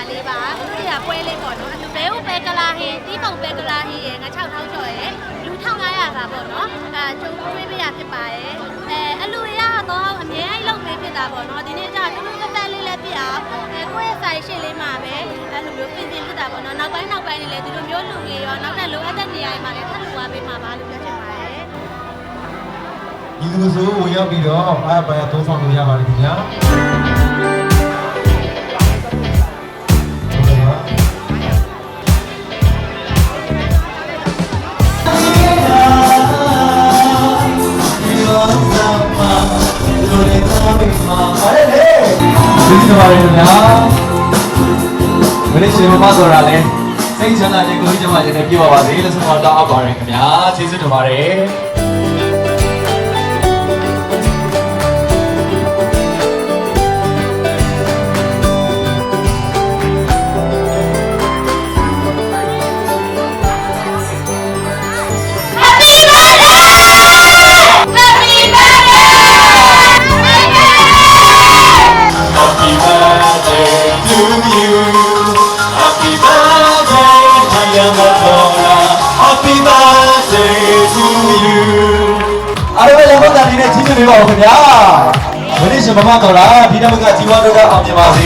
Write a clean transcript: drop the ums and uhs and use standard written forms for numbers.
လေးပါဒီကပွဲလေးပေါ့နော်အလူဘဲကိုပဲကလာဟင်းတီးပုံပဲကလာဟင်းရေငါ6000ကျော်ရေလူ1500ပါပေါ့နော်အဲကျုံကျွေးပေးရဖြစ်ပါရဲ့အလူရတော့အမြဲလုံးပေးဖြစ်တာပေါ့နော်ဒီနေ့ကျတူတူတက်တက်လေးလည်းပြအောင်ကိုယ့်ရဲ့ဆိုင်ရှင်းလေးမှာပဲအဲ့လိုမျိုးပြင်ဖြစ်တာပေါ့နော်နောက်ပိုင်းလေးလည်းဒီလိုမျိုးလူကြီးရောနောက်ထပ်လိုအပ်တဲ့နေရာတွေမှာလည်းထပ်လူသွားပေးမှာပါလို့ပြောချင်ပါတယ်ဒီလိုဆိုဝင်ရောက်ပြီးတော့အားပါသုံးဆောင်လို့ရပါတယ်ခင်ဗျာဒီလိုပါလေခင်ဗျာမင်းရှင်မဆိုတာလေစိတ်ချမ်းသာခြင်းကိုယ်ကြီးကျမခြင်းနဲ့ပြပါပါစေလို့ဆုမတောင်းအပ်ပါတယ်ခင်ဗျာကျေးဇူးတင်ပါတယ်အားလုံးလည်းဘုရားဒီနေ့ကြီးကျယ်နေပါဦးခင်ဗျာမင်းရှင်မမတော်လားဒီနေ့ကជីវတော်ကအောင်မြင်ပါစေ